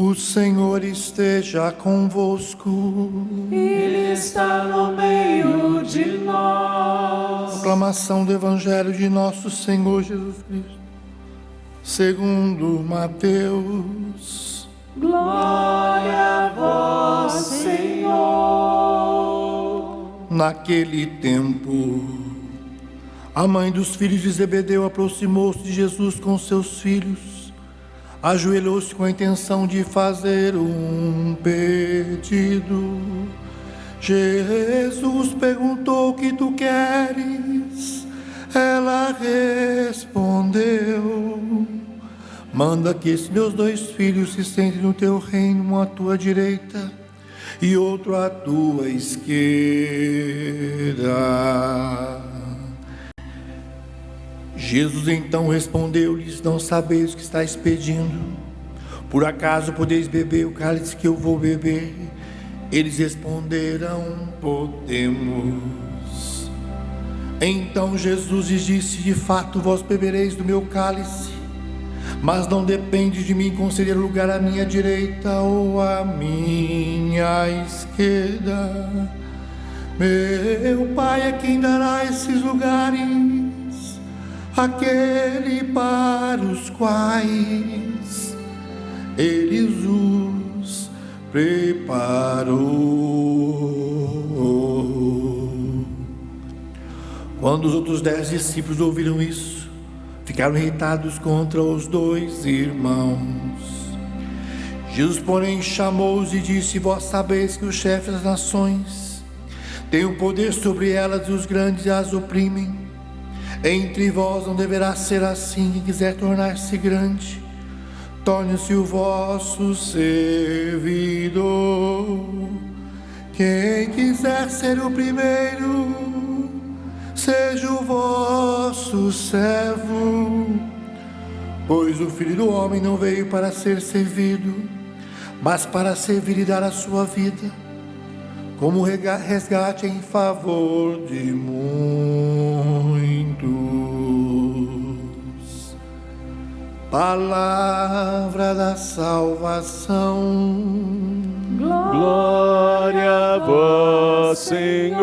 O Senhor esteja convosco. Ele está no meio de nós. Proclamação do Evangelho de nosso Senhor Jesus Cristo, segundo Mateus. Glória a vós, Senhor. Naquele tempo, a mãe dos filhos de Zebedeu aproximou-se de Jesus com seus filhos, ajoelhou-se com a intenção de fazer um pedido. Jesus perguntou: o que tu queres? Ela respondeu: manda que esses meus 2 filhos se sentem no teu reino, um à tua direita e outro à tua esquerda. Jesus então respondeu-lhes: não sabeis o que estáis pedindo. Por acaso podeis beber o cálice que eu vou beber? Eles responderam: podemos. Então Jesus lhes disse: de fato vós bebereis do meu cálice, mas não depende de mim conceder lugar à minha direita ou à minha esquerda. Meu Pai é quem dará esses lugares àquele para os quais Ele os preparou. Quando os outros 10 discípulos ouviram isso, ficaram irritados contra os 2 irmãos. Jesus, porém, chamou-os e disse: vós sabeis que os chefes das nações têm o poder sobre elas e os grandes as oprimem. Entre vós não deverá ser assim. Quem quiser tornar-se grande, torne-se o vosso servidor. Quem quiser ser o primeiro, seja o vosso servo. Pois o Filho do Homem não veio para ser servido, mas para servir e dar a sua vida como resgate em favor de muitos. Palavra da salvação. Glória a vós, Senhor.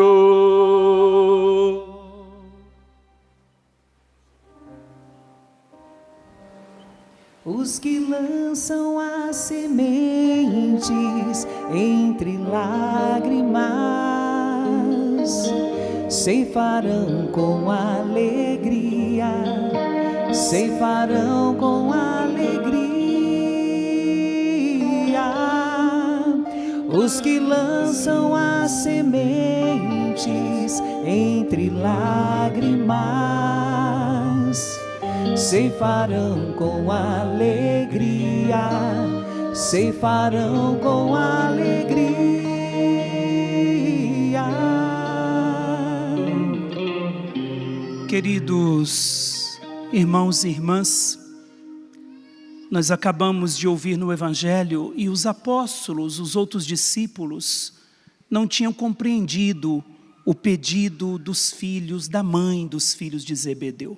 Os que lançam as sementes entre lágrimas ceifarão com alegria, ceifarão com alegria. Os que lançam as sementes entre lágrimas ceifarão com alegria, ceifarão com alegria. Queridos irmãos e irmãs, nós acabamos de ouvir no Evangelho e os apóstolos, os outros discípulos, não tinham compreendido o pedido dos filhos, da mãe dos filhos de Zebedeu.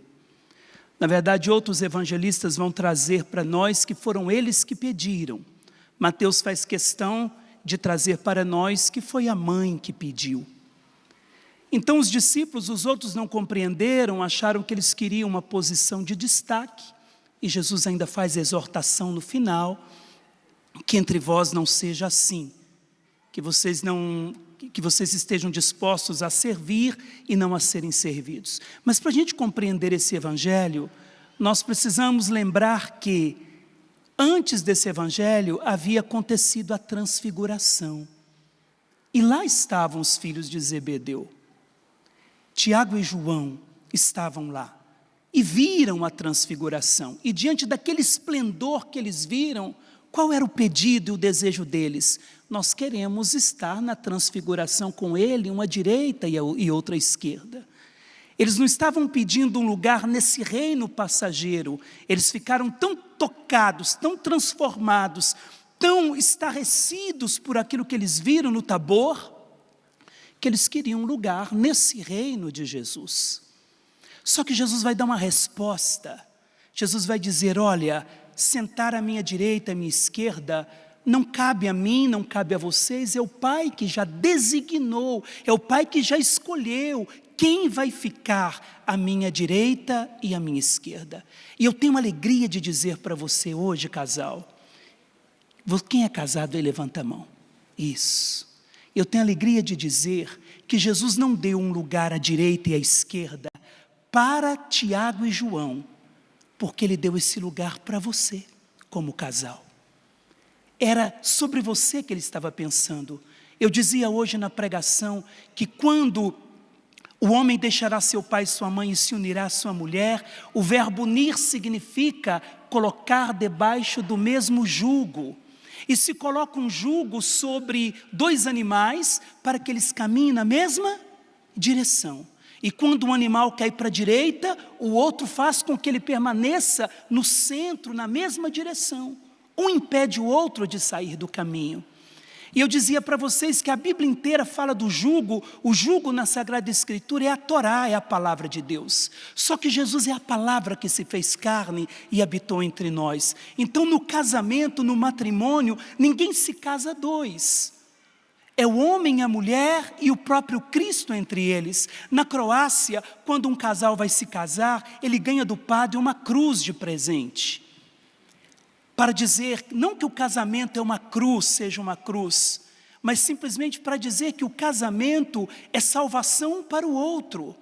Na verdade, outros evangelistas vão trazer para nós que foram eles que pediram. Mateus faz questão de trazer para nós que foi a mãe que pediu. Então os discípulos, os outros não compreenderam, acharam que eles queriam uma posição de destaque. E Jesus ainda faz a exortação no final, que entre vós não seja assim, que vocês estejam dispostos a servir e não a serem servidos. Mas para a gente compreender esse evangelho, nós precisamos lembrar que antes desse evangelho havia acontecido a transfiguração. E lá estavam os filhos de Zebedeu. Tiago e João estavam lá e viram a transfiguração. E diante daquele esplendor que eles viram, qual era o pedido e o desejo deles? Nós queremos estar na transfiguração com ele, uma direita e outra esquerda. Eles não estavam pedindo um lugar nesse reino passageiro. Eles ficaram tão tocados, tão transformados, tão estarrecidos por aquilo que eles viram no Tabor, que eles queriam um lugar nesse reino de Jesus. Só que Jesus vai dar uma resposta. Jesus vai dizer: olha, sentar à minha direita, à minha esquerda, não cabe a mim, não cabe a vocês, é o Pai que já designou, é o Pai que já escolheu quem vai ficar à minha direita e à minha esquerda. E eu tenho alegria de dizer para você hoje, casal, quem é casado aí levanta a mão. Isso. Eu tenho alegria de dizer que Jesus não deu um lugar à direita e à esquerda para Tiago e João, porque Ele deu esse lugar para você, como casal. Era sobre você que Ele estava pensando. Eu dizia hoje na pregação que quando o homem deixará seu pai e sua mãe e se unirá à sua mulher, o verbo unir significa colocar debaixo do mesmo jugo. E se coloca um jugo sobre dois animais para que eles caminhem na mesma direção. E quando um animal cai para a direita, o outro faz com que ele permaneça no centro, na mesma direção. Um impede o outro de sair do caminho. E eu dizia para vocês que a Bíblia inteira fala do jugo. O jugo na Sagrada Escritura é a Torá, é a palavra de Deus. Só que Jesus é a palavra que se fez carne e habitou entre nós. Então no casamento, no matrimônio, ninguém se casa a dois. É o homem, a mulher e o próprio Cristo entre eles. Na Croácia, quando um casal vai se casar, ele ganha do padre uma cruz de presente. Para dizer, não que o casamento é uma cruz, seja uma cruz, mas simplesmente para dizer que o casamento é salvação para o outro.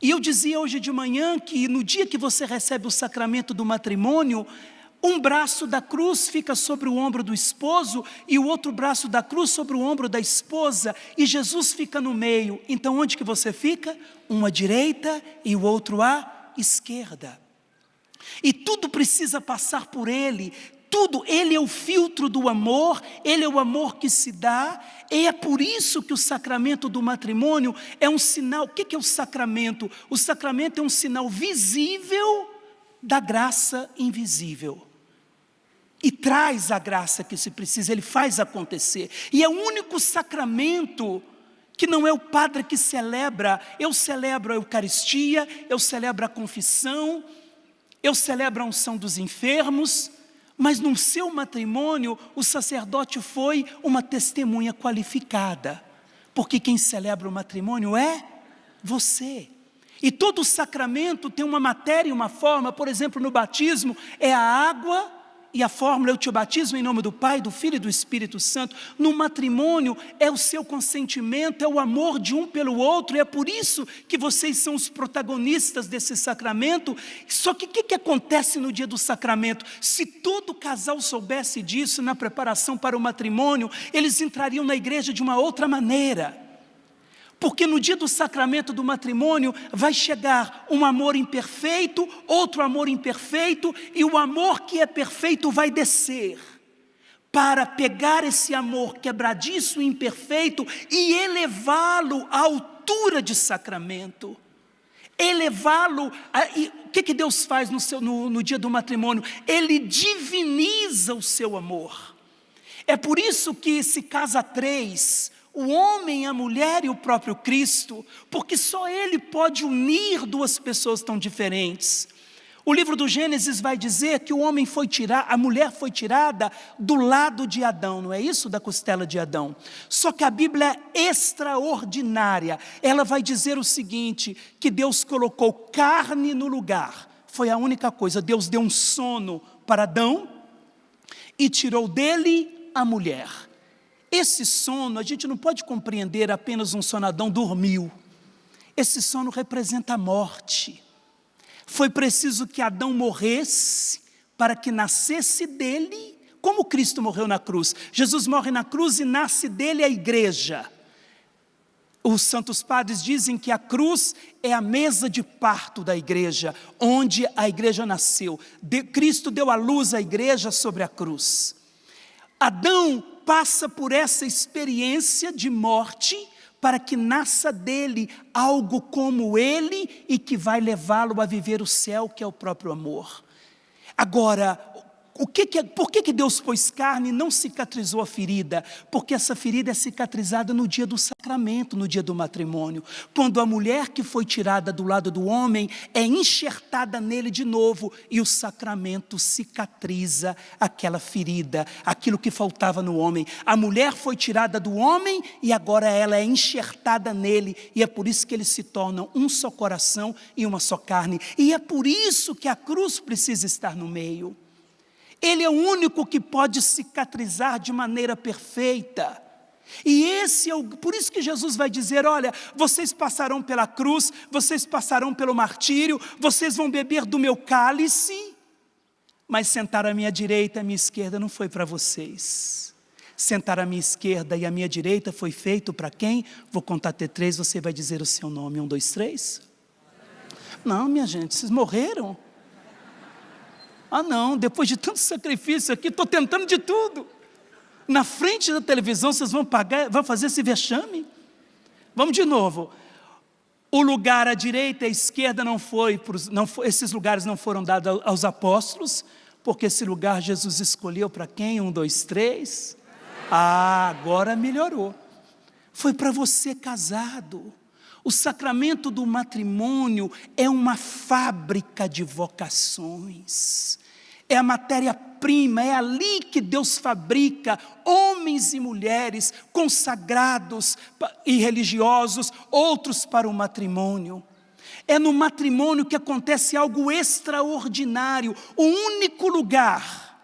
E eu dizia hoje de manhã que no dia que você recebe o sacramento do matrimônio, um braço da cruz fica sobre o ombro do esposo e o outro braço da cruz sobre o ombro da esposa, e Jesus fica no meio. Então onde que você fica? Um à direita e o outro à esquerda. E tudo precisa passar por Ele. Tudo, Ele é o filtro do amor, Ele é o amor que se dá, e é por isso que o sacramento do matrimônio é um sinal. O que é o sacramento? O sacramento é um sinal visível da graça invisível. E traz a graça que se precisa, Ele faz acontecer. E é o único sacramento que não é o padre que celebra. Eu celebro a Eucaristia, eu celebro a confissão, eu celebro a unção dos enfermos, mas no seu matrimônio o sacerdote foi uma testemunha qualificada, porque quem celebra o matrimônio é você. E todo sacramento tem uma matéria e uma forma. Por exemplo, no batismo é a água e a fórmula: eu te batismo em nome do Pai, do Filho e do Espírito Santo. No matrimônio é o seu consentimento, é o amor de um pelo outro, e é por isso que vocês são os protagonistas desse sacramento. Só que o que acontece no dia do sacramento? Se todo casal soubesse disso na preparação para o matrimônio, eles entrariam na igreja de uma outra maneira. Porque no dia do sacramento do matrimônio vai chegar um amor imperfeito, outro amor imperfeito, e o amor que é perfeito vai descer para pegar esse amor quebradiço e imperfeito e elevá-lo à altura de sacramento. Elevá-lo. E o que Deus faz no dia do matrimônio? Ele diviniza o seu amor. É por isso que se casa três: o homem, a mulher e o próprio Cristo, porque só Ele pode unir duas pessoas tão diferentes. O livro do Gênesis vai dizer que a mulher foi tirada do lado de Adão, não é isso? Da costela de Adão. Só que a Bíblia é extraordinária. Ela vai dizer o seguinte, que Deus colocou carne no lugar. Foi a única coisa. Deus deu um sono para Adão e tirou dele a mulher. Esse sono, a gente não pode compreender apenas um sono. Adão dormiu. Esse sono representa a morte. Foi preciso que Adão morresse para que nascesse dele, como Cristo morreu na cruz. Jesus morre na cruz e nasce dele a igreja. Os santos padres dizem que a cruz é a mesa de parto da igreja, onde a igreja nasceu. Cristo deu à luz a igreja sobre a cruz. Adão passa por essa experiência de morte para que nasça dele algo como ele e que vai levá-lo a viver o céu, que é o próprio amor. Agora, Por que Deus pôs carne e não cicatrizou a ferida? Porque essa ferida é cicatrizada no dia do sacramento, no dia do matrimônio. Quando a mulher que foi tirada do lado do homem é enxertada nele de novo e o sacramento cicatriza aquela ferida, aquilo que faltava no homem. A mulher foi tirada do homem e agora ela é enxertada nele, e é por isso que eles se tornam um só coração e uma só carne. E é por isso que a cruz precisa estar no meio. Ele é o único que pode cicatrizar de maneira perfeita. E por isso que Jesus vai dizer, olha, vocês passarão pela cruz, vocês passarão pelo martírio, vocês vão beber do meu cálice, mas sentar à minha direita e à minha esquerda não foi para vocês. Sentar à minha esquerda e à minha direita foi feito para quem? Vou contar até 3, você vai dizer o seu nome. 1, 2, 3. Não, minha gente, vocês morreram. Ah não, depois de tanto sacrifício aqui, estou tentando de tudo. Na frente da televisão vocês vão fazer esse vexame? Vamos de novo. O lugar à direita e à esquerda esses lugares não foram dados aos apóstolos, porque esse lugar Jesus escolheu para quem? 1, 2, 3. Ah, agora melhorou. Foi para você casado. O sacramento do matrimônio é uma fábrica de vocações. É a matéria-prima, é ali que Deus fabrica homens e mulheres consagrados e religiosos, outros para o matrimônio. É no matrimônio que acontece algo extraordinário, o único lugar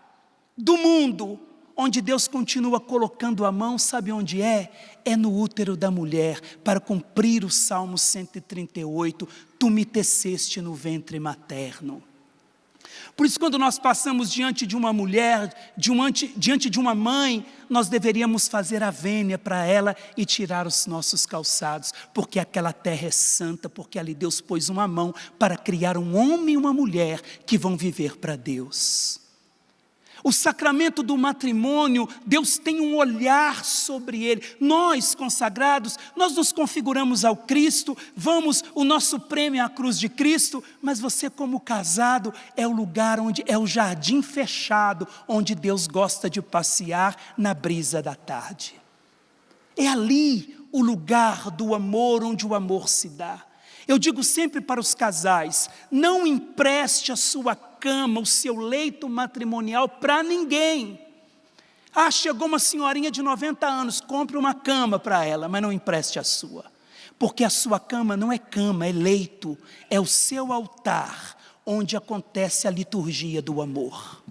do mundo onde Deus continua colocando a mão, sabe onde é? É no útero da mulher, para cumprir o Salmo 138, tu me teceste no ventre materno. Por isso, quando nós passamos diante de uma mulher, diante de uma mãe, nós deveríamos fazer a vênia para ela e tirar os nossos calçados, porque aquela terra é santa, porque ali Deus pôs uma mão para criar um homem e uma mulher que vão viver para Deus. O sacramento do matrimônio, Deus tem um olhar sobre ele. Nós, consagrados, nós nos configuramos ao Cristo, o nosso prêmio é a cruz de Cristo, mas você como casado é o lugar é o jardim fechado, onde Deus gosta de passear na brisa da tarde. É ali o lugar do amor, onde o amor se dá. Eu digo sempre para os casais, não empreste a sua cama, o seu leito matrimonial para ninguém. Ah, chegou uma senhorinha de 90 anos, compre uma cama para ela, mas não empreste a sua. Porque a sua cama não é cama, é leito, é o seu altar, onde acontece a liturgia do amor.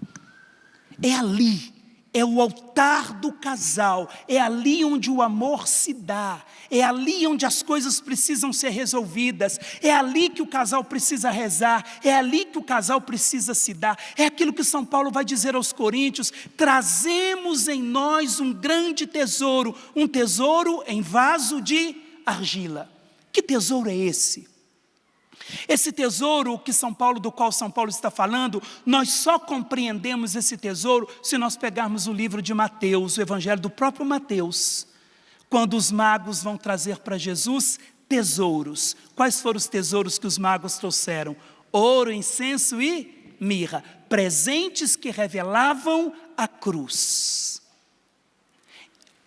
É ali. É o altar do casal, é ali onde o amor se dá, é ali onde as coisas precisam ser resolvidas, é ali que o casal precisa rezar, é ali que o casal precisa se dar. É aquilo que São Paulo vai dizer aos Coríntios, trazemos em nós um grande tesouro, um tesouro em vaso de argila. Que tesouro é esse? Esse tesouro do qual São Paulo está falando, nós só compreendemos esse tesouro se nós pegarmos o livro de Mateus, o evangelho do próprio Mateus, quando os magos vão trazer para Jesus tesouros. Quais foram os tesouros que os magos trouxeram? Ouro, incenso e mirra, presentes que revelavam a cruz.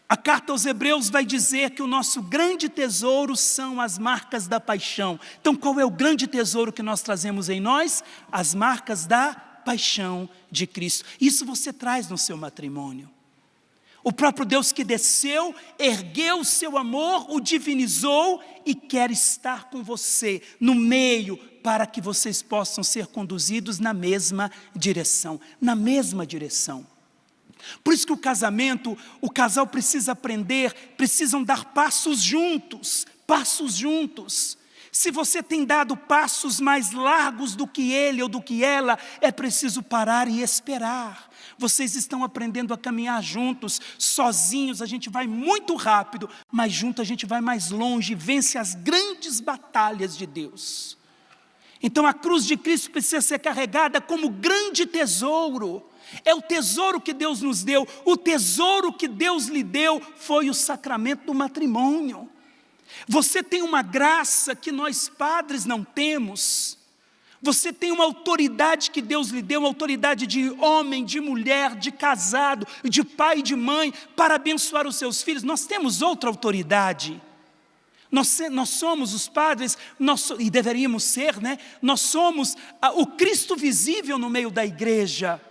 A carta aos Hebreus vai dizer que o nosso grande tesouro são as marcas da paixão. Então, qual é o grande tesouro que nós trazemos em nós? As marcas da paixão de Cristo. Isso você traz no seu matrimônio. O próprio Deus que desceu, ergueu o seu amor, o divinizou e quer estar com você, no meio, para que vocês possam ser conduzidos na mesma direção. Na mesma direção. Por isso que o casal precisa aprender, precisam dar passos juntos, passos juntos. Se você tem dado passos mais largos do que ele ou do que ela, é preciso parar e esperar. Vocês estão aprendendo a caminhar juntos, sozinhos a gente vai muito rápido, mas junto a gente vai mais longe, vence as grandes batalhas de Deus. Então a cruz de Cristo precisa ser carregada como grande tesouro. É o tesouro que Deus nos deu, o tesouro que Deus lhe deu foi o sacramento do matrimônio. Você tem uma graça que nós padres não temos. Você tem uma autoridade que Deus lhe deu, uma autoridade de homem, de mulher, de casado, de pai e de mãe, para abençoar os seus filhos. Nós temos outra autoridade. Nós somos os padres, e deveríamos ser, né? Nós somos o Cristo visível no meio da igreja.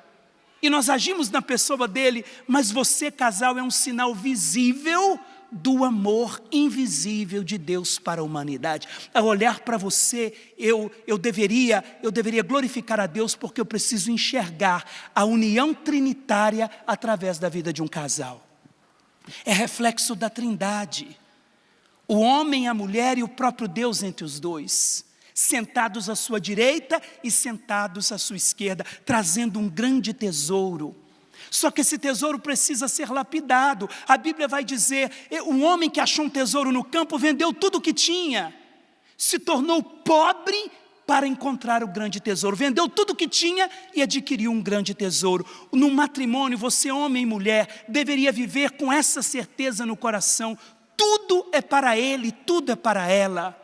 E nós agimos na pessoa dele, mas você, casal, é um sinal visível do amor invisível de Deus para a humanidade. Ao olhar para você, eu deveria glorificar a Deus, porque eu preciso enxergar a união trinitária através da vida de um casal. É reflexo da Trindade. O homem, a mulher e o próprio Deus entre os dois, sentados à sua direita e sentados à sua esquerda, trazendo um grande tesouro. Só que esse tesouro precisa ser lapidado. A Bíblia vai dizer, um homem que achou um tesouro no campo, vendeu tudo o que tinha, se tornou pobre para encontrar o grande tesouro, vendeu tudo o que tinha e adquiriu um grande tesouro. No matrimônio, você, homem e mulher, deveria viver com essa certeza no coração: tudo é para ele, tudo é para ela.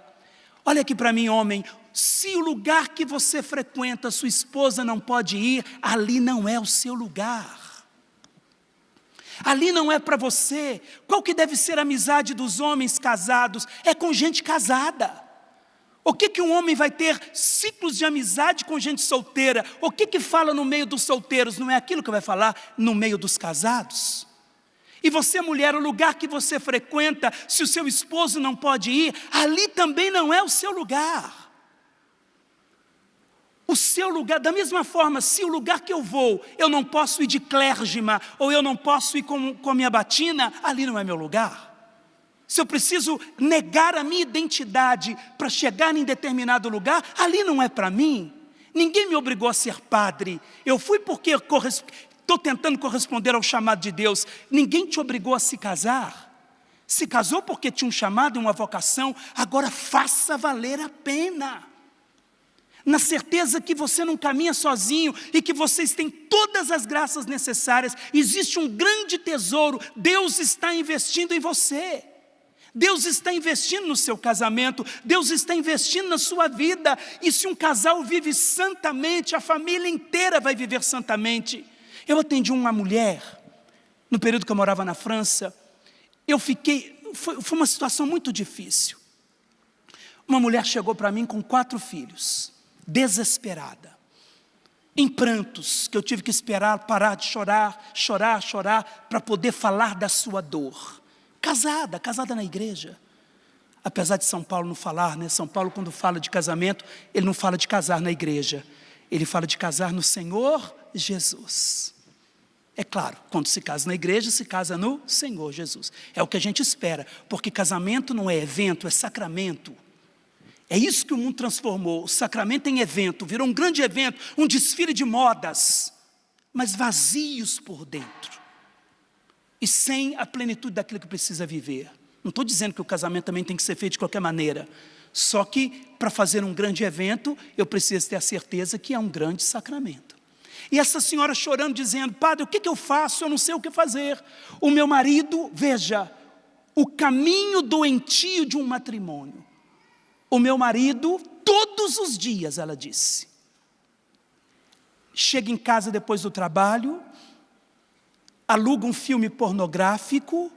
Olha aqui para mim, homem, se o lugar que você frequenta, sua esposa não pode ir, ali não é o seu lugar. Ali não é para você. Qual que deve ser a amizade dos homens casados? É com gente casada. O que um homem vai ter ciclos de amizade com gente solteira? O que fala no meio dos solteiros? Não é aquilo que vai falar no meio dos casados? E você, mulher, o lugar que você frequenta, se o seu esposo não pode ir, ali também não é o seu lugar. O seu lugar, da mesma forma, se o lugar que eu vou, eu não posso ir de clérgima, ou eu não posso ir com a minha batina, ali não é meu lugar. Se eu preciso negar a minha identidade para chegar em determinado lugar, ali não é para mim. Ninguém me obrigou a ser padre. Eu fui porque estou tentando corresponder ao chamado de Deus. Ninguém te obrigou a se casar. Se casou porque tinha um chamado e uma vocação, agora faça valer a pena. Na certeza que você não caminha sozinho e que vocês têm todas as graças necessárias. Existe um grande tesouro, Deus está investindo em você. Deus está investindo no seu casamento, Deus está investindo na sua vida. E se um casal vive santamente, a família inteira vai viver santamente. Eu atendi uma mulher, no período que eu morava na França, foi uma situação muito difícil. Uma mulher chegou para mim com 4 filhos, desesperada, em prantos, que eu tive que esperar, parar de chorar, para poder falar da sua dor. Casada na igreja. Apesar de São Paulo não falar, né? São Paulo, quando fala de casamento, ele não fala de casar na igreja, ele fala de casar no Senhor Jesus. É claro, quando se casa na igreja, se casa no Senhor Jesus. É o que a gente espera, porque casamento não é evento, é sacramento. É isso que o mundo transformou, o sacramento em evento, virou um grande evento, um desfile de modas, mas vazios por dentro, e sem a plenitude daquilo que precisa viver. Não estou dizendo que o casamento também tem que ser feito de qualquer maneira, só que para fazer um grande evento, eu preciso ter a certeza que é um grande sacramento. E essa senhora chorando, dizendo: padre, o que eu faço? Eu não sei o que fazer. O meu marido, veja, o caminho doentio de um matrimônio. O meu marido, todos os dias, ela disse, chega em casa depois do trabalho, aluga um filme pornográfico,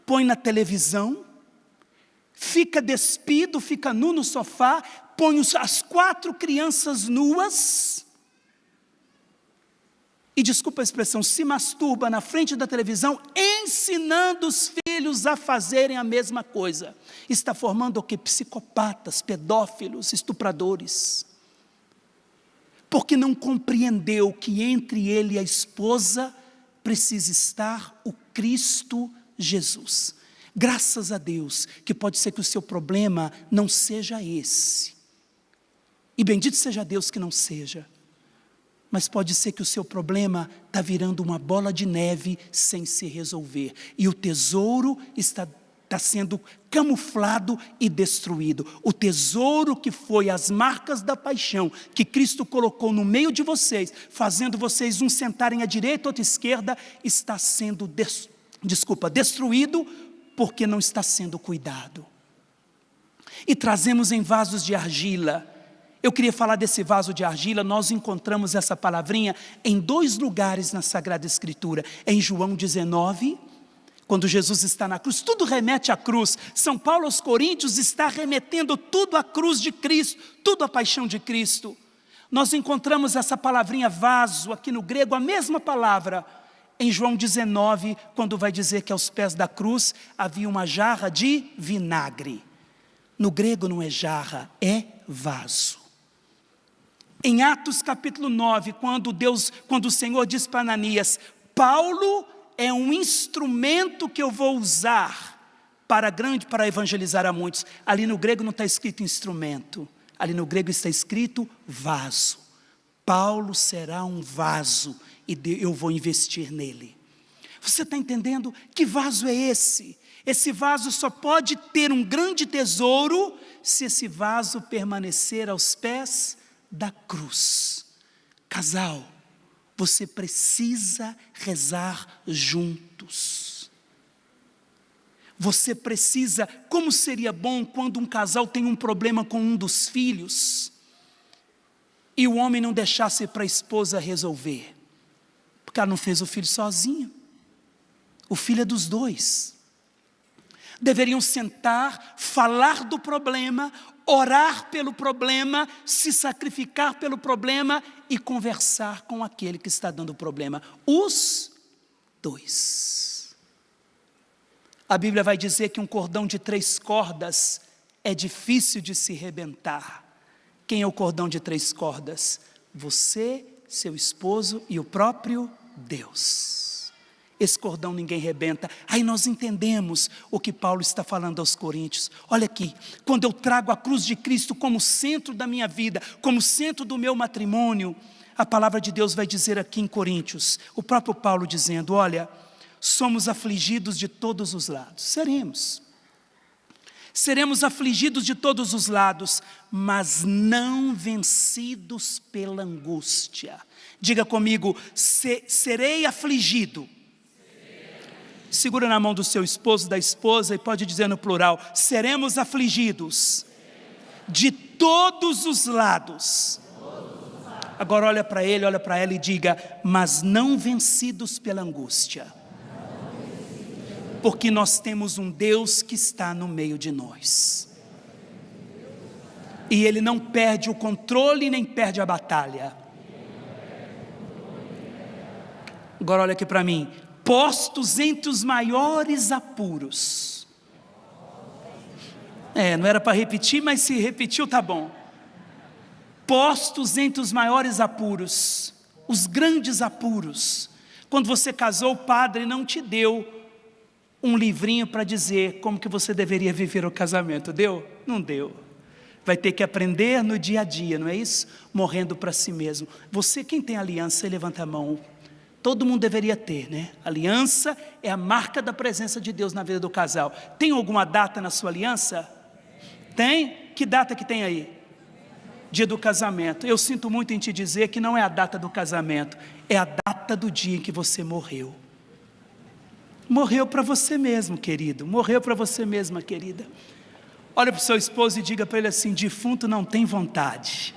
põe na televisão, fica despido, fica nu no sofá, põe as 4 crianças nuas, e desculpa a expressão, se masturba na frente da televisão, ensinando os filhos a fazerem a mesma coisa. Está formando o quê? Psicopatas, pedófilos, estupradores. Porque não compreendeu que entre ele e a esposa precisa estar o Cristo Jesus. Graças a Deus, que pode ser que o seu problema não seja esse. E bendito seja Deus que não seja. Mas pode ser que o seu problema está virando uma bola de neve sem se resolver. E o tesouro está sendo camuflado e destruído. O tesouro que foi as marcas da paixão, que Cristo colocou no meio de vocês, fazendo vocês uns sentarem à direita, outro à esquerda, está sendo destruído, porque não está sendo cuidado. E trazemos em vasos de argila, Eu queria falar desse vaso de argila. Nós encontramos essa palavrinha em 2 lugares na Sagrada Escritura. Em João 19, quando Jesus está na cruz, tudo remete à cruz. São Paulo aos Coríntios está remetendo tudo à cruz de Cristo, tudo à paixão de Cristo. Nós encontramos essa palavrinha vaso, aqui no grego, a mesma palavra, em João 19, quando vai dizer que aos pés da cruz havia uma jarra de vinagre. No grego não é jarra, é vaso. Em Atos capítulo 9, quando o Senhor diz para Ananias, Paulo é um instrumento que eu vou usar para evangelizar a muitos. Ali no grego não está escrito instrumento, ali no grego está escrito vaso. Paulo será um vaso e eu vou investir nele. Você está entendendo? Que vaso é esse? Esse vaso só pode ter um grande tesouro se esse vaso permanecer aos pés da cruz. Casal, você precisa rezar juntos. Você precisa, como seria bom quando um casal tem um problema com um dos filhos e o homem não deixasse para a esposa resolver, porque ela não fez o filho sozinha. O filho é dos dois. Deveriam sentar, falar do problema, orar pelo problema, se sacrificar pelo problema e conversar com aquele que está dando o problema. Os dois. A Bíblia vai dizer que um cordão de 3 cordas é difícil de se rebentar. Quem é o cordão de 3 cordas? Você, seu esposo e o próprio Deus. Esse cordão ninguém rebenta. Aí nós entendemos o que Paulo está falando aos Coríntios. Olha aqui, quando eu trago a cruz de Cristo como centro da minha vida, como centro do meu matrimônio, a palavra de Deus vai dizer aqui em Coríntios, o próprio Paulo dizendo, olha, somos afligidos de todos os lados. Seremos afligidos de todos os lados, mas não vencidos pela angústia. Diga comigo, serei afligido. Segura na mão do seu esposo, da esposa, e pode dizer no plural, seremos afligidos de todos os lados. Agora olha para ele, olha para ela e diga, mas não vencidos pela angústia. Porque nós temos um Deus que está no meio de nós. E Ele não perde o controle nem perde a batalha. Agora olha aqui para mim. Postos entre os maiores apuros. Não era para repetir, mas se repetiu tá bom. Postos entre os maiores apuros, os grandes apuros. Quando você casou, o padre não te deu um livrinho para dizer como que você deveria viver o casamento, deu? Não deu. Vai ter que aprender no dia a dia, não é isso? Morrendo para si mesmo. Você, quem tem aliança, levanta a mão. Todo mundo deveria ter, né? Aliança é a marca da presença de Deus na vida do casal. Tem alguma data na sua aliança? Tem? Que data que tem aí? Dia do casamento. Eu sinto muito em te dizer que não é a data do casamento, é a data do dia em que você morreu. Morreu para você mesmo, querido. Morreu para você mesma, querida. Olha para o seu esposo e diga para ele assim, defunto não tem vontade.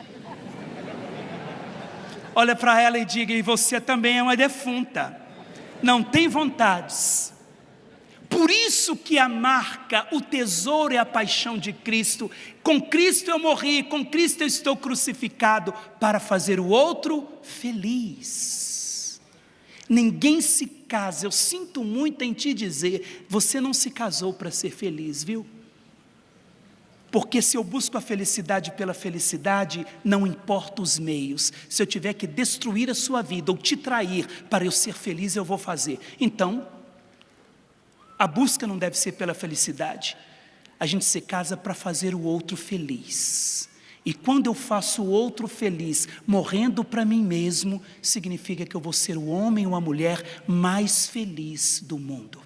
Olha para ela e diga, e você também é uma defunta, não tem vontades. Por isso que a marca, o tesouro é a paixão de Cristo. Com Cristo eu morri, com Cristo eu estou crucificado para fazer o outro feliz. Ninguém se casa, eu sinto muito em te dizer, você não se casou para ser feliz, viu? Porque se eu busco a felicidade pela felicidade, não importa os meios. Se eu tiver que destruir a sua vida ou te trair para eu ser feliz, eu vou fazer. Então, a busca não deve ser pela felicidade. A gente se casa para fazer o outro feliz. E quando eu faço o outro feliz, morrendo para mim mesmo, significa que eu vou ser o homem ou a mulher mais feliz do mundo.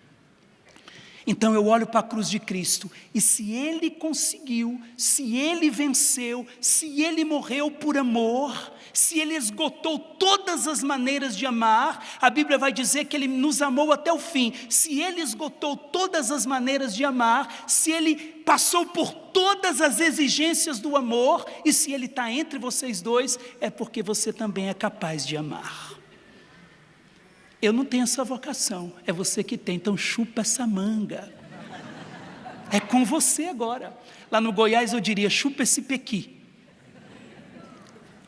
Então eu olho para a cruz de Cristo, e se Ele conseguiu, se Ele venceu, se Ele morreu por amor, se Ele esgotou todas as maneiras de amar, a Bíblia vai dizer que Ele nos amou até o fim. Se Ele esgotou todas as maneiras de amar, se Ele passou por todas as exigências do amor, e se Ele está entre vocês dois, é porque você também é capaz de amar. Eu não tenho essa vocação, é você que tem, então chupa essa manga. É com você agora. Lá no Goiás eu diria, chupa esse pequi.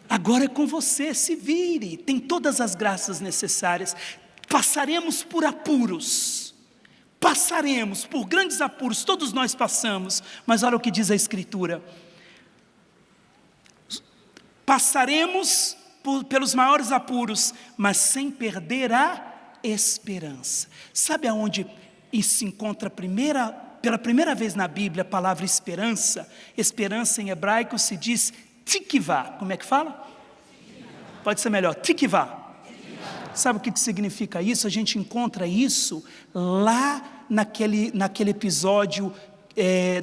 Agora é com você, se vire, tem todas as graças necessárias. Passaremos por apuros, passaremos por grandes apuros, todos nós passamos, mas olha o que diz a Escritura. Passaremos pelos maiores apuros, mas sem perder a esperança. Sabe aonde se encontra pela primeira vez na Bíblia a palavra esperança? Esperança em hebraico se diz tikvá. Como é que fala? Pode ser melhor, tikvá. Sabe o que significa isso? A gente encontra isso lá naquele episódio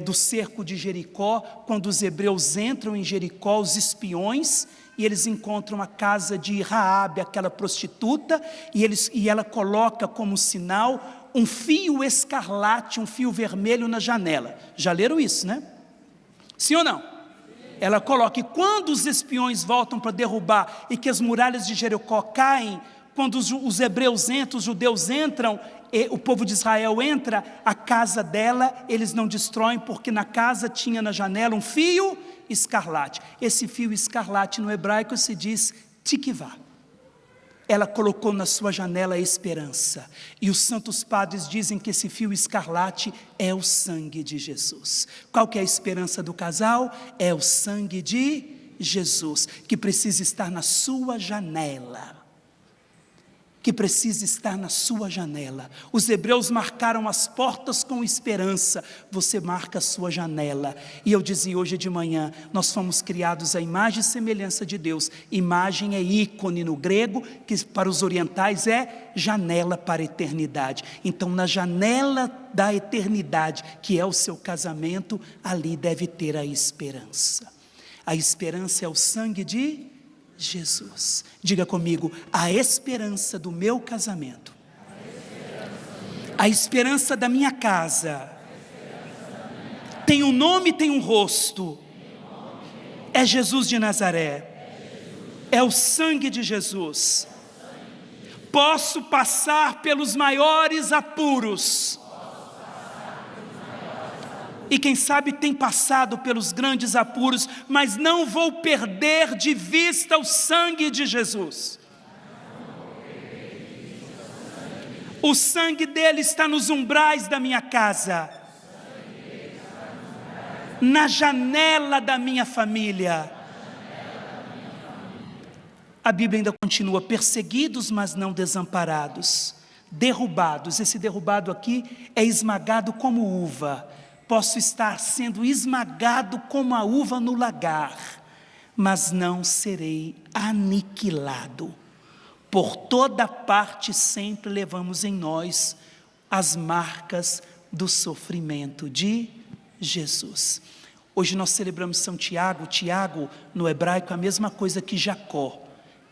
do cerco de Jericó, quando os hebreus entram em Jericó, os espiões, e eles encontram a casa de Raabe, aquela prostituta, e ela coloca como sinal um fio escarlate, um fio vermelho na janela. Já leram isso, né? Sim ou não? Ela coloca, e quando os espiões voltam para derrubar, e que as muralhas de Jericó caem, quando os hebreus entram, os judeus entram, o povo de Israel entra, a casa dela eles não destroem, porque na casa tinha na janela um fio escarlate. Esse fio escarlate no hebraico se diz tikvá. Ela colocou na sua janela a esperança, e os santos padres dizem que esse fio escarlate é o sangue de Jesus. Qual que é a esperança do casal? É o sangue de Jesus, que precisa estar na sua janela. Que precisa estar na sua janela. Os hebreus marcaram as portas com esperança, você marca a sua janela. E eu dizia hoje de manhã, nós fomos criados à imagem e semelhança de Deus. Imagem é ícone no grego, que para os orientais é janela para a eternidade. Então na janela da eternidade, que é o seu casamento, ali deve ter a esperança. A esperança é o sangue de Jesus. Diga comigo, a esperança do meu casamento, a esperança da minha casa, tem um nome, tem um rosto, é Jesus de Nazaré, é o sangue de Jesus. Posso passar pelos maiores apuros, e quem sabe tem passado pelos grandes apuros, mas não vou perder de vista o sangue de Jesus. O sangue dele está nos umbrais da minha casa, na janela da minha família. A Bíblia ainda continua, perseguidos, mas não desamparados, derrubados. Esse derrubado aqui é esmagado como uva. Posso estar sendo esmagado como a uva no lagar, mas não serei aniquilado. Por toda parte sempre levamos em nós as marcas do sofrimento de Jesus. Hoje nós celebramos São Tiago. Tiago, no hebraico, é a mesma coisa que Jacó,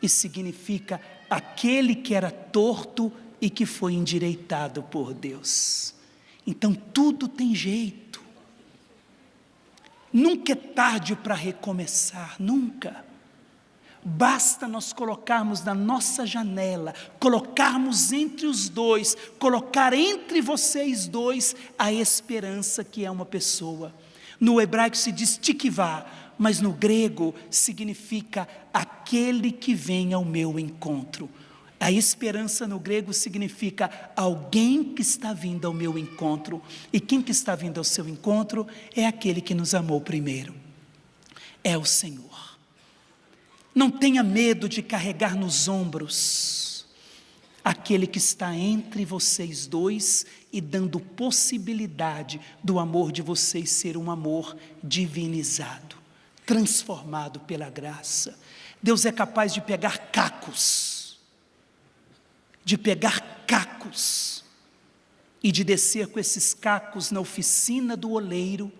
e significa aquele que era torto e que foi endireitado por Deus. Então tudo tem jeito. Nunca é tarde para recomeçar, nunca. Basta nós colocarmos na nossa janela, colocarmos entre os dois, colocar entre vocês dois a esperança que é uma pessoa. No hebraico se diz tikvá, mas no grego significa aquele que vem ao meu encontro. A esperança no grego significa alguém que está vindo ao meu encontro. E quem que está vindo ao seu encontro é aquele que nos amou primeiro. É o Senhor. Não tenha medo de carregar nos ombros aquele que está entre vocês dois e dando possibilidade do amor de vocês ser um amor divinizado, transformado pela graça. Deus é capaz de pegar cacos e de descer com esses cacos na oficina do oleiro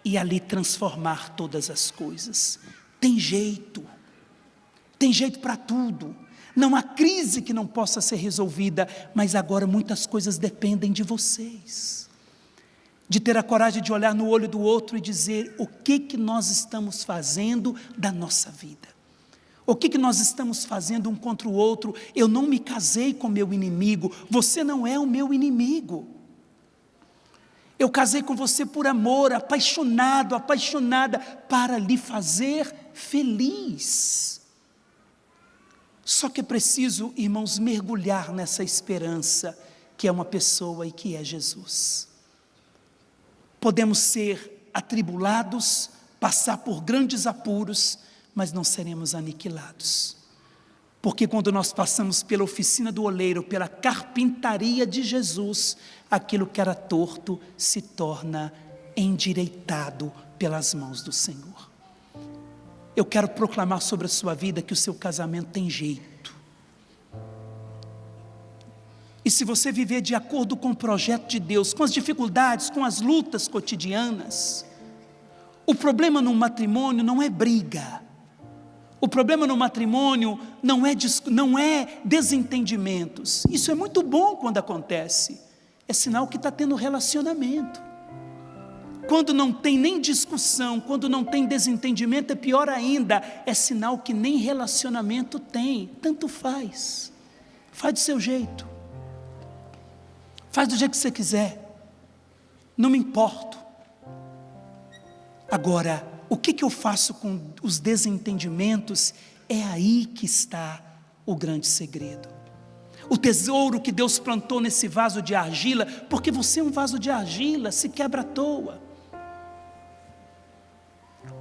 e ali transformar todas as coisas. Tem jeito para tudo. Não há crise que não possa ser resolvida, mas agora muitas coisas dependem de vocês. De ter a coragem de olhar no olho do outro e dizer o que nós estamos fazendo da nossa vida. O que nós estamos fazendo um contra o outro. Eu não me casei com meu inimigo, você não é o meu inimigo. Eu casei com você por amor, apaixonado, apaixonada, para lhe fazer feliz. Só que é preciso, irmãos, mergulhar nessa esperança, que é uma pessoa e que é Jesus. Podemos ser atribulados, passar por grandes apuros, mas não seremos aniquilados. Porque quando nós passamos pela oficina do oleiro, pela carpintaria de Jesus, aquilo que era torto se torna endireitado pelas mãos do Senhor. Eu quero proclamar sobre a sua vida que o seu casamento tem jeito. E se você viver de acordo com o projeto de Deus, com as dificuldades, com as lutas cotidianas, o problema no matrimônio não é briga. O problema no matrimônio não é desentendimentos. Isso é muito bom quando acontece. É sinal que está tendo relacionamento. Quando não tem nem discussão, quando não tem desentendimento, é pior ainda. É sinal que nem relacionamento tem. Tanto faz. Faz do seu jeito. Faz do jeito que você quiser. Não me importo. Agora, o que eu faço com os desentendimentos? É aí que está o grande segredo. O tesouro que Deus plantou nesse vaso de argila, porque você é um vaso de argila, se quebra à toa.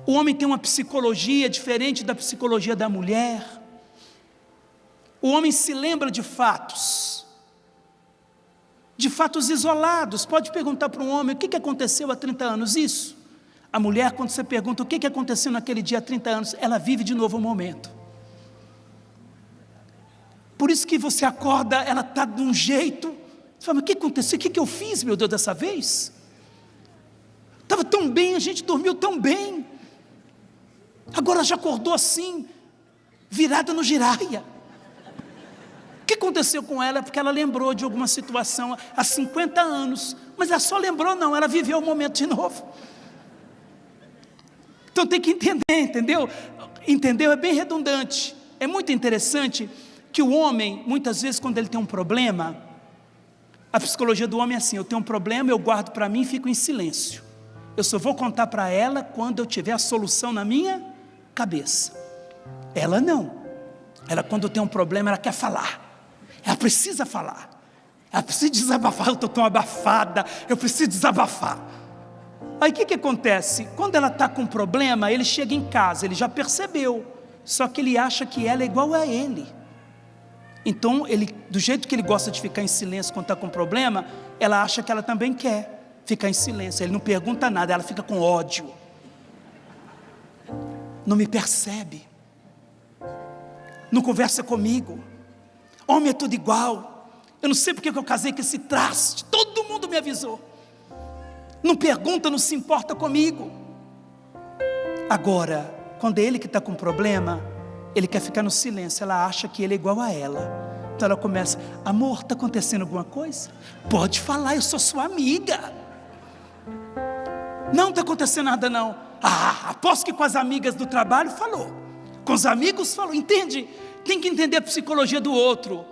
O homem tem uma psicologia diferente da psicologia da mulher. O homem se lembra de fatos isolados. Pode perguntar para um homem, o que aconteceu há 30 anos? Isso. A mulher, quando você pergunta o que aconteceu naquele dia há 30 anos, ela vive de novo o momento. Por isso que você acorda, ela está de um jeito, você fala, mas o que aconteceu? O que eu fiz, meu Deus, dessa vez? Estava tão bem, a gente dormiu tão bem, agora já acordou assim, virada no giraia. O que aconteceu com ela? Porque ela lembrou de alguma situação há 50 anos, mas ela só lembrou não, ela viveu o momento de novo. Então tem que entender, entendeu? Entendeu? É bem redundante. É muito interessante que o homem, muitas vezes quando ele tem um problema, a psicologia do homem é assim, eu tenho um problema, eu guardo para mim e fico em silêncio. Eu só vou contar para ela quando eu tiver a solução na minha cabeça. Ela não. Ela, quando tem um problema, ela quer falar. Ela precisa falar. Ela precisa desabafar. Eu estou tão abafada, eu preciso desabafar. Aí o que acontece? Quando ela está com problema, ele chega em casa, ele já percebeu, só que ele acha que ela é igual a ele. Então, do jeito que ele gosta de ficar em silêncio quando está com problema, ela acha que ela também quer ficar em silêncio. Ele não pergunta nada, ela fica com ódio. Não me percebe. Não conversa comigo. Homem é tudo igual. Eu não sei porque que eu casei com esse traste. Todo mundo me avisou. Não pergunta, não se importa comigo. Agora, quando é ele que está com problema, ele quer ficar no silêncio, ela acha que ele é igual a ela. Então ela começa, amor, está acontecendo alguma coisa? Pode falar, eu sou sua amiga. Não está acontecendo nada não. Aposto que com as amigas do trabalho falou. Com os amigos falou, entende? Tem que entender a psicologia do outro.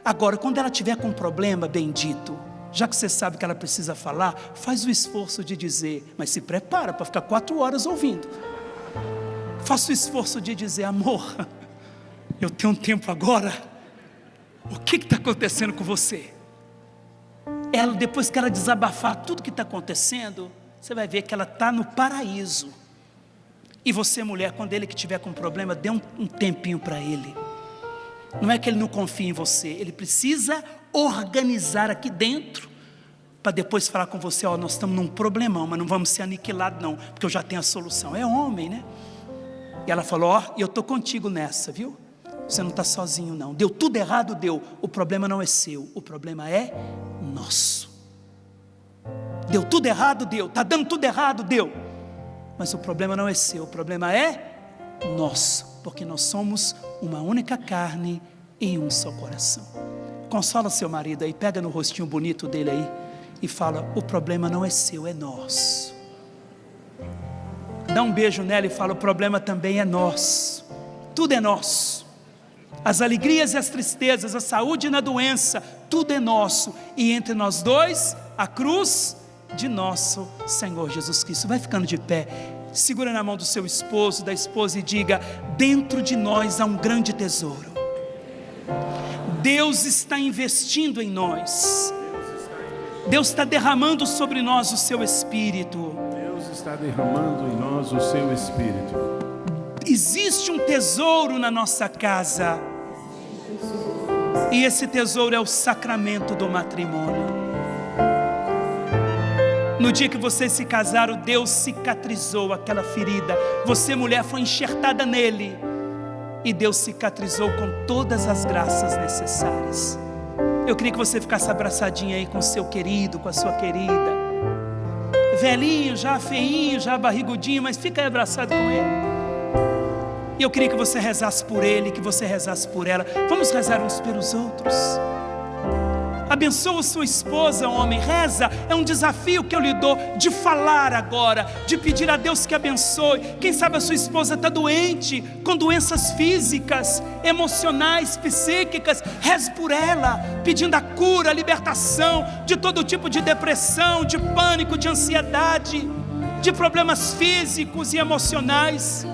Agora, quando ela tiver com um problema, bendito, já que você sabe que ela precisa falar, faz o esforço de dizer, mas se prepara para ficar 4 horas ouvindo. Faça o esforço de dizer, amor, eu tenho um tempo agora, o que está acontecendo com você? Ela, depois que ela desabafar tudo que está acontecendo, você vai ver que ela está no paraíso. E você, mulher, quando ele que tiver com problema, dê um tempinho para ele. Não é que ele não confia em você, ele precisa organizar aqui dentro, para depois falar com você, nós estamos num problemão, mas não vamos ser aniquilados não, porque eu já tenho a solução. É homem, né? E ela falou, eu estou contigo nessa, viu? Você não está sozinho não, deu tudo errado, deu, o problema não é seu, o problema é nosso. Deu tudo errado, deu. Está dando tudo errado, deu. Mas o problema não é seu, o problema é nosso, porque nós somos uma única carne e um só coração. Consola seu marido aí, pega no rostinho bonito dele aí e fala: o problema não é seu, é nosso. Dá um beijo nela e fala: o problema também é nosso. Tudo é nosso. As alegrias e as tristezas, a saúde e na doença, tudo é nosso. E entre nós dois, a cruz de nosso Senhor Jesus Cristo. Vai ficando de pé, segura na mão do seu esposo, da esposa, e diga: dentro de nós há um grande tesouro. Deus está investindo em nós. Deus está derramando sobre nós o seu Espírito. Deus está derramando em nós o seu Espírito. Existe um tesouro na nossa casa, e esse tesouro é o sacramento do matrimônio. No dia que vocês se casaram, Deus cicatrizou aquela ferida. Você, mulher, foi enxertada nele, e Deus cicatrizou com todas as graças necessárias. Eu queria que você ficasse abraçadinha aí com o seu querido, com a sua querida. Velhinho, já feinho, já barrigudinho, mas fica aí abraçado com ele. E eu queria que você rezasse por ele, que você rezasse por ela. Vamos rezar uns pelos outros. Abençoa sua esposa, homem, reza. É um desafio que eu lhe dou, de falar agora, de pedir a Deus que abençoe. Quem sabe a sua esposa está doente, com doenças físicas, emocionais, psíquicas. Reze por ela, pedindo a cura, a libertação de todo tipo de depressão, de pânico, de ansiedade, de problemas físicos e emocionais.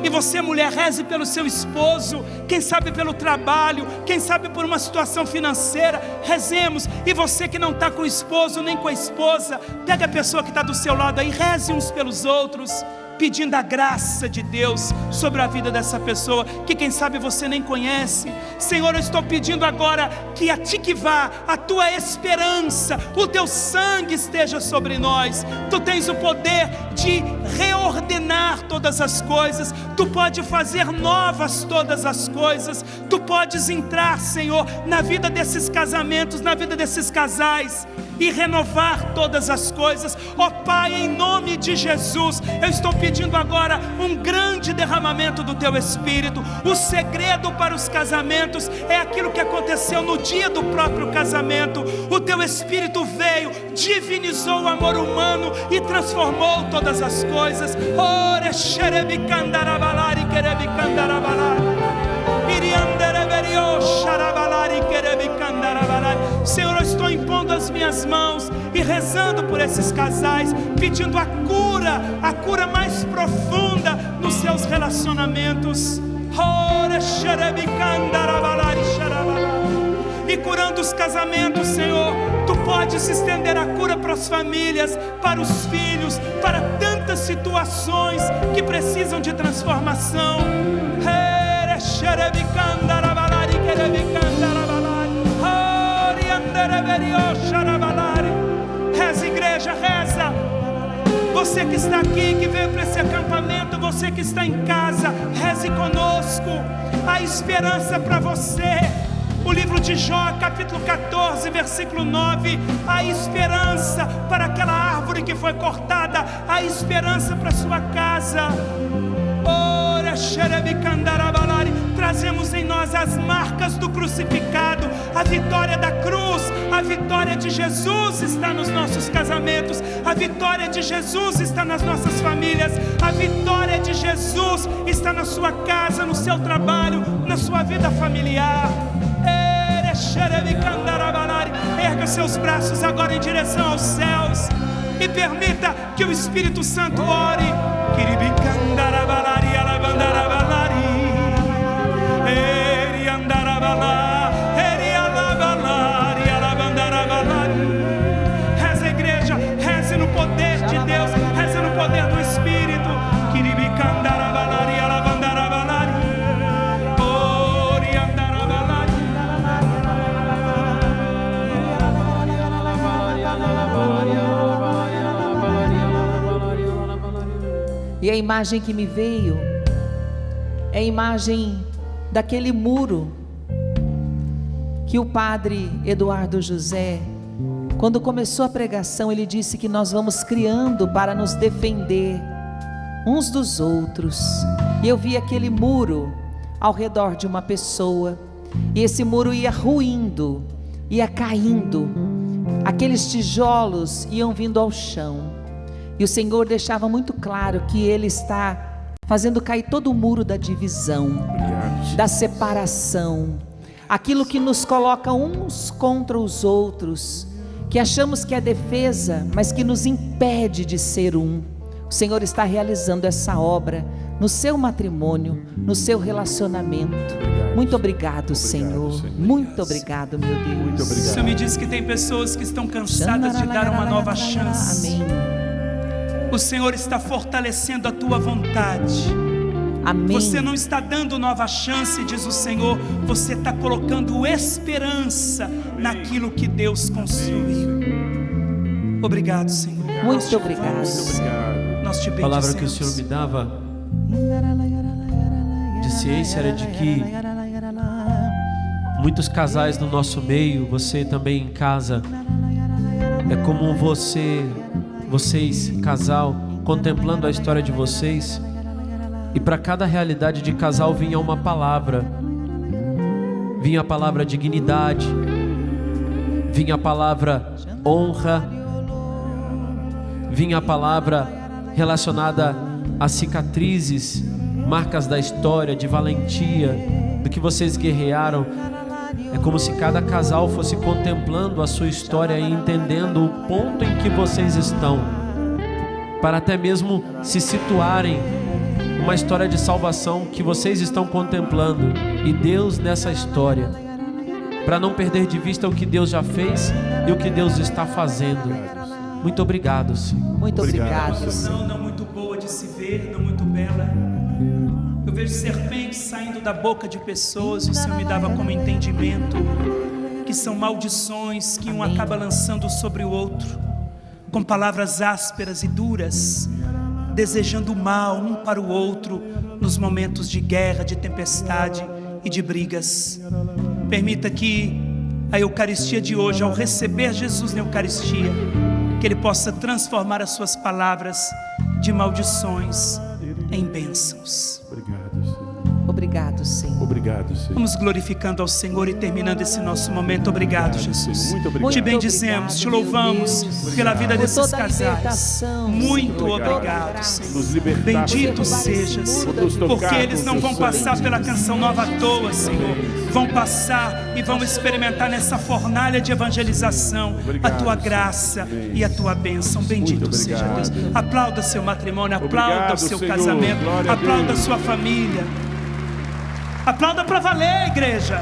E você, mulher, reze pelo seu esposo, quem sabe pelo trabalho, quem sabe por uma situação financeira. Rezemos. E você que não está com o esposo nem com a esposa, pega a pessoa que está do seu lado aí, reze uns pelos outros, pedindo a graça de Deus sobre a vida dessa pessoa, que quem sabe você nem conhece. Senhor, eu estou pedindo agora que a Tikvá, a tua esperança, o teu sangue esteja sobre nós. Tu tens o poder de reordenar todas as coisas, tu pode fazer novas todas as coisas, tu podes entrar, Senhor, na vida desses casamentos, na vida desses casais, e renovar todas as coisas. Ó Pai, em nome de Jesus, eu estou pedindo agora um grande derramamento do teu Espírito. O segredo para os casamentos é aquilo que aconteceu no dia do próprio casamento. O teu Espírito veio, divinizou o amor humano e transformou todas as coisas. Ore xerebicandarabalari querebicandarabalari iriandereberio xarabalari querebicandarabalari. Senhor, eu estou impondo as minhas mãos e rezando por esses casais, pedindo a cura mais profunda nos seus relacionamentos. E curando os casamentos, Senhor, tu podes estender a cura para as famílias, para os filhos, para tantas situações que precisam de transformação. Reza, igreja, reza. Você que está aqui, que veio para esse acampamento, você que está em casa, reze conosco. Há esperança para você. O livro de Jó, capítulo 14, versículo 9. Há esperança para aquela árvore que foi cortada. Há esperança para a sua casa. Ora, xerebicandarabalari. Trazemos em nós as marcas do crucificado, a vitória da cruz. A vitória de Jesus está nos nossos casamentos, a vitória de Jesus está nas nossas famílias, a vitória de Jesus está na sua casa, no seu trabalho, na sua vida familiar. Erga seus braços agora em direção aos céus e permita que o Espírito Santo ore. Reza, igreja, reze no poder de Deus, reze no poder do Espírito. E a imagem que me veio é a imagem daquele muro que o padre Eduardo José Quando começou a pregação, ele disse que nós vamos criando para nos defender uns dos outros. E eu vi aquele muro ao redor de uma pessoa, e esse muro ia ruindo, ia caindo, aqueles tijolos iam vindo ao chão, e o Senhor deixava muito claro que Ele está fazendo cair todo o muro da divisão, da separação, aquilo que nos coloca uns contra os outros, que achamos que é defesa, mas que nos impede de ser um. O Senhor está realizando essa obra no seu matrimônio, no seu relacionamento. Muito obrigado, Senhor. Muito obrigado, meu Deus. O Senhor me diz que tem pessoas que estão cansadas de dar uma nova chance. Amém. O Senhor está fortalecendo a tua vontade. Amém. Você não está dando nova chance, diz o Senhor. Você está colocando esperança naquilo que Deus construiu. Obrigado, Senhor. Muito obrigado. Nós te A palavra que o bendizemos. Senhor me dava de ciência era de que muitos casais no nosso meio, você também em casa, é como vocês, casal, contemplando a história de vocês, e para cada realidade de casal vinha uma palavra, vinha a palavra dignidade, vinha a palavra honra, vinha a palavra relacionada a cicatrizes, marcas da história, de valentia, do que vocês guerrearam. É como se cada casal fosse contemplando a sua história e entendendo o ponto em que vocês estão, para até mesmo se situarem uma história de salvação que vocês estão contemplando, e Deus nessa história, para não perder de vista o que Deus já fez e o que Deus está fazendo. Muito obrigado, Senhor. Muito obrigado. Não muito boa de se ver, não muito bela. Eu vejo serpentes saindo da boca de pessoas. O Senhor me dava como entendimento que são maldições que um acaba lançando sobre o outro, com palavras ásperas e duras, desejando mal um para o outro nos momentos de guerra, de tempestade e de brigas. Permita que a Eucaristia de hoje, ao receber Jesus na Eucaristia, que Ele possa transformar as suas palavras de maldições em bênçãos. Obrigado, Senhor. Obrigado, Senhor. Obrigado, Senhor. Vamos glorificando ao Senhor e terminando esse nosso momento. Obrigado, Jesus. Muito obrigado. Te bendizemos, te louvamos pela vida Por desses toda a casais. libertação, Muito Senhor. obrigado, Senhor. Nos libertar, Bendito Senhor. sejas, Por nos tocar porque eles com não teu vão sangue. passar pela canção nova à toa, Senhor. Vão passar e vão experimentar nessa fornalha de evangelização a tua graça e a tua bênção. Bendito seja Deus. Aplauda seu matrimônio, aplauda Obrigado, o seu Senhor. casamento, Glória a aplauda a Deus. sua família. Aplauda para valer, igreja.